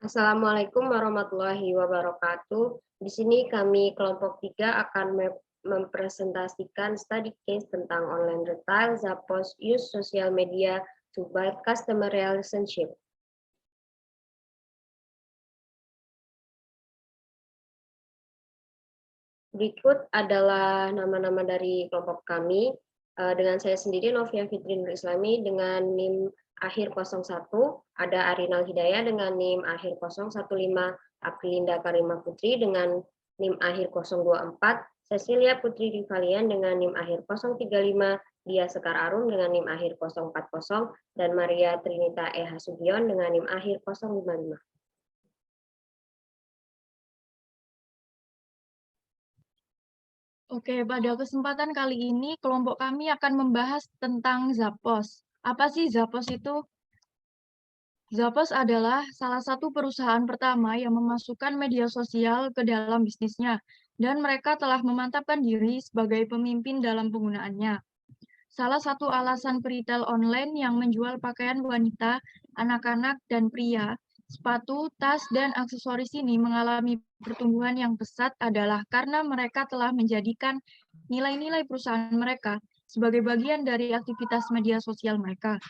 Assalamualaikum warahmatullahi wabarakatuh. Di sini kami kelompok 3 akan mempresentasikan study case tentang online retail, Zappos use social media to build customer relationship. Berikut adalah nama-nama dari kelompok kami. Dengan saya sendiri, Novia Fitri Nur Islami, dengan NIM akhir 01, ada Arinal Hidayah dengan NIM akhir 015, Aprilinda Karimah Putri dengan NIM akhir 024, Cecilia Putri Rivalian dengan NIM akhir 035, Dia Sekar Arum dengan NIM akhir 040, dan Maria Trinita E. Hasugion dengan NIM akhir 055. Oke, pada kesempatan kali ini kelompok kami akan membahas tentang Zappos. Apa sih Zappos itu? Zappos adalah salah satu perusahaan pertama yang memasukkan media sosial ke dalam bisnisnya, dan mereka telah memantapkan diri sebagai pemimpin dalam penggunaannya. Salah satu alasan peritel online yang menjual pakaian wanita, anak-anak, dan pria, sepatu, tas, dan aksesoris ini mengalami pertumbuhan yang pesat adalah karena mereka telah menjadikan nilai-nilai perusahaan mereka sebagai bagian dari aktivitas media sosial mereka.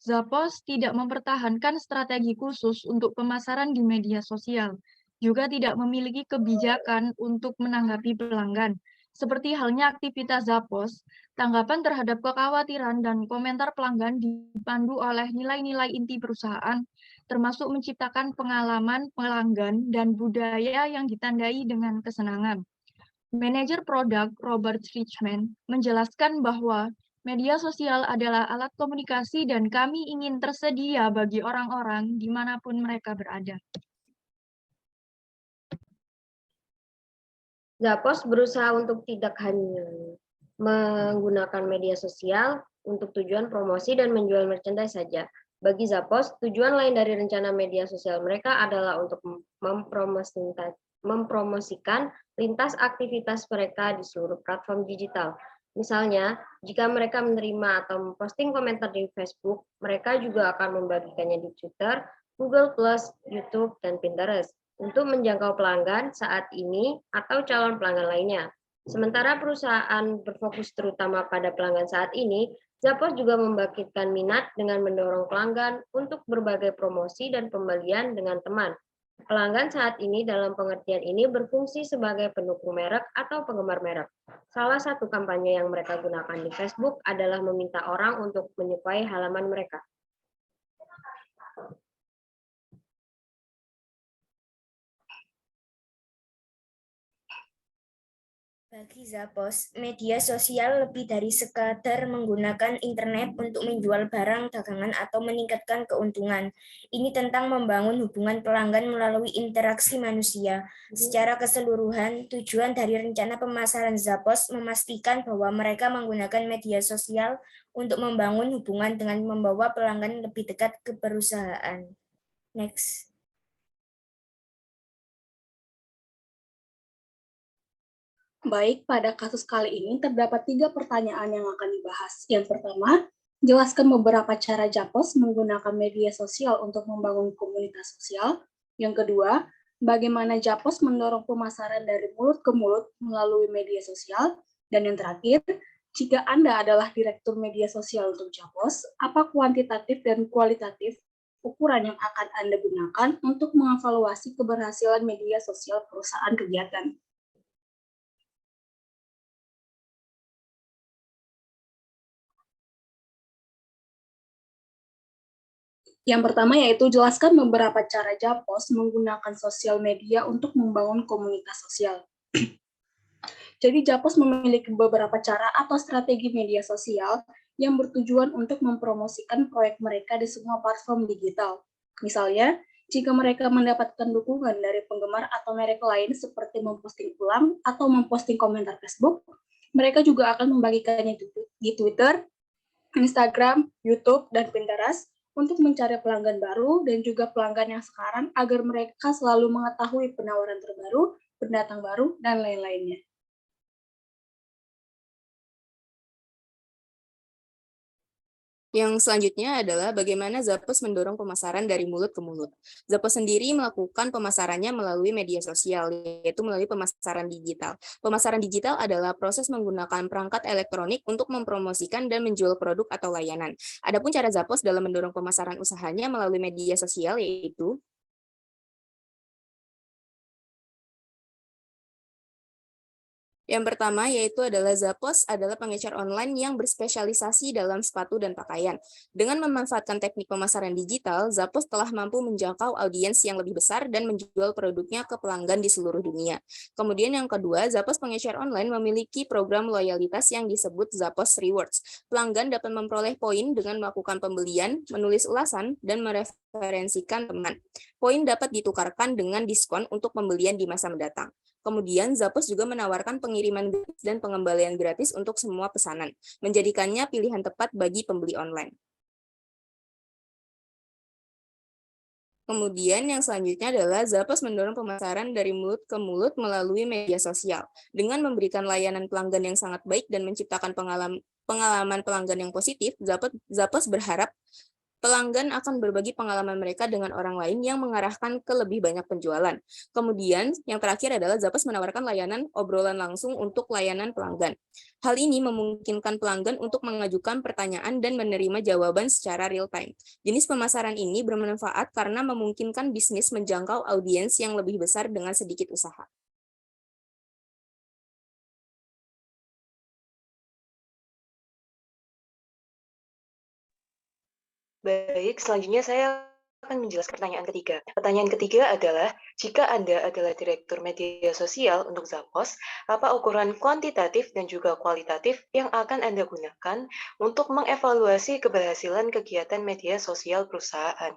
Zappos tidak mempertahankan strategi khusus untuk pemasaran di media sosial, juga tidak memiliki kebijakan untuk menanggapi pelanggan. Seperti halnya aktivitas Zappos, tanggapan terhadap kekhawatiran dan komentar pelanggan dipandu oleh nilai-nilai inti perusahaan, termasuk menciptakan pengalaman pelanggan dan budaya yang ditandai dengan kesenangan. Manajer produk Robert Richman menjelaskan bahwa media sosial adalah alat komunikasi dan kami ingin tersedia bagi orang-orang dimanapun mereka berada. Zappos berusaha untuk tidak hanya menggunakan media sosial untuk tujuan promosi dan menjual merchandise saja. Bagi Zappos, tujuan lain dari rencana media sosial mereka adalah untuk mempromosikan lintas aktivitas mereka di seluruh platform digital. Misalnya, jika mereka menerima atau memposting komentar di Facebook, mereka juga akan membagikannya di Twitter, Google+, YouTube, dan Pinterest untuk menjangkau pelanggan saat ini atau calon pelanggan lainnya. Sementara perusahaan berfokus terutama pada pelanggan saat ini, Zappos juga membangkitkan minat dengan mendorong pelanggan untuk berbagai promosi dan pembelian dengan teman. Pelanggan saat ini dalam pengertian ini berfungsi sebagai pendukung merek atau penggemar merek. Salah satu kampanye yang mereka gunakan di Facebook adalah meminta orang untuk menyukai halaman mereka. Bagi Zappos, media sosial lebih dari sekadar menggunakan internet untuk menjual barang dagangan atau meningkatkan keuntungan. Ini tentang membangun hubungan pelanggan melalui interaksi manusia. Secara keseluruhan, tujuan dari rencana pemasaran Zappos memastikan bahwa mereka menggunakan media sosial untuk membangun hubungan dengan membawa pelanggan lebih dekat ke perusahaan. Next. Baik, pada kasus kali ini terdapat 3 pertanyaan yang akan dibahas. Yang pertama, jelaskan beberapa cara Zappos menggunakan media sosial untuk membangun komunitas sosial. Yang kedua, bagaimana Zappos mendorong pemasaran dari mulut ke mulut melalui media sosial. Dan yang terakhir, jika Anda adalah direktur media sosial untuk Zappos, apa kuantitatif dan kualitatif ukuran yang akan Anda gunakan untuk mengevaluasi keberhasilan media sosial perusahaan kegiatan? Yang pertama yaitu jelaskan beberapa cara Zappos menggunakan sosial media untuk membangun komunitas sosial. Jadi Zappos memiliki beberapa cara atau strategi media sosial yang bertujuan untuk mempromosikan proyek mereka di semua platform digital. Misalnya, jika mereka mendapatkan dukungan dari penggemar atau merek lain seperti memposting ulang atau memposting komentar Facebook, mereka juga akan membagikannya di Twitter, Instagram, YouTube, dan Pinterest untuk mencari pelanggan baru dan juga pelanggan yang sekarang agar mereka selalu mengetahui penawaran terbaru, pendatang baru, dan lain-lainnya. Yang selanjutnya adalah bagaimana Zappos mendorong pemasaran dari mulut ke mulut. Zappos sendiri melakukan pemasarannya melalui media sosial, yaitu melalui pemasaran digital. Pemasaran digital adalah proses menggunakan perangkat elektronik untuk mempromosikan dan menjual produk atau layanan. Adapun cara Zappos dalam mendorong pemasaran usahanya melalui media sosial yaitu yang pertama yaitu adalah Zappos adalah pengecer online yang berspesialisasi dalam sepatu dan pakaian. Dengan memanfaatkan teknik pemasaran digital, Zappos telah mampu menjangkau audiens yang lebih besar dan menjual produknya ke pelanggan di seluruh dunia. Kemudian yang kedua, Zappos pengecer online memiliki program loyalitas yang disebut Zappos Rewards. Pelanggan dapat memperoleh poin dengan melakukan pembelian, menulis ulasan, dan mereferensikan teman. Poin dapat ditukarkan dengan diskon untuk pembelian di masa mendatang. Kemudian, Zappos juga menawarkan pengiriman gratis dan pengembalian gratis untuk semua pesanan, menjadikannya pilihan tepat bagi pembeli online. Kemudian yang selanjutnya adalah Zappos mendorong pemasaran dari mulut ke mulut melalui media sosial. Dengan memberikan layanan pelanggan yang sangat baik dan menciptakan pengalaman pelanggan yang positif, Zappos berharap pelanggan akan berbagi pengalaman mereka dengan orang lain yang mengarahkan ke lebih banyak penjualan. Kemudian, yang terakhir adalah Zappos menawarkan layanan obrolan langsung untuk layanan pelanggan. Hal ini memungkinkan pelanggan untuk mengajukan pertanyaan dan menerima jawaban secara real-time. Jenis pemasaran ini bermanfaat karena memungkinkan bisnis menjangkau audiens yang lebih besar dengan sedikit usaha. Baik, selanjutnya saya akan menjelaskan pertanyaan ketiga. Pertanyaan ketiga adalah, jika Anda adalah Direktur Media Sosial untuk Zappos, apa ukuran kuantitatif dan juga kualitatif yang akan Anda gunakan untuk mengevaluasi keberhasilan kegiatan media sosial perusahaan?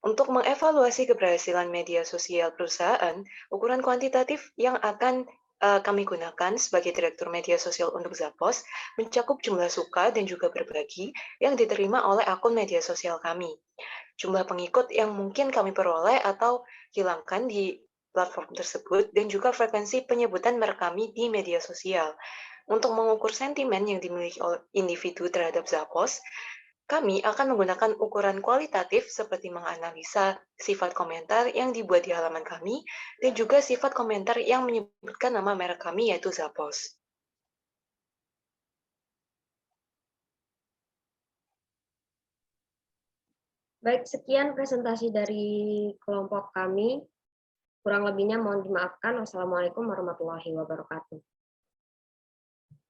Untuk mengevaluasi keberhasilan media sosial perusahaan, ukuran kuantitatif yang akan kami gunakan sebagai Direktur Media Sosial untuk Zappos mencakup jumlah suka dan juga berbagi yang diterima oleh akun media sosial kami, jumlah pengikut yang mungkin kami peroleh atau hilangkan di platform tersebut, dan juga frekuensi penyebutan merek kami di media sosial. Untuk mengukur sentimen yang dimiliki oleh individu terhadap Zappos, kami akan menggunakan ukuran kualitatif seperti menganalisa sifat komentar yang dibuat di halaman kami dan juga sifat komentar yang menyebutkan nama merek kami, yaitu Zappos. Baik, sekian presentasi dari kelompok kami. Kurang lebihnya mohon dimaafkan. Wassalamualaikum warahmatullahi wabarakatuh.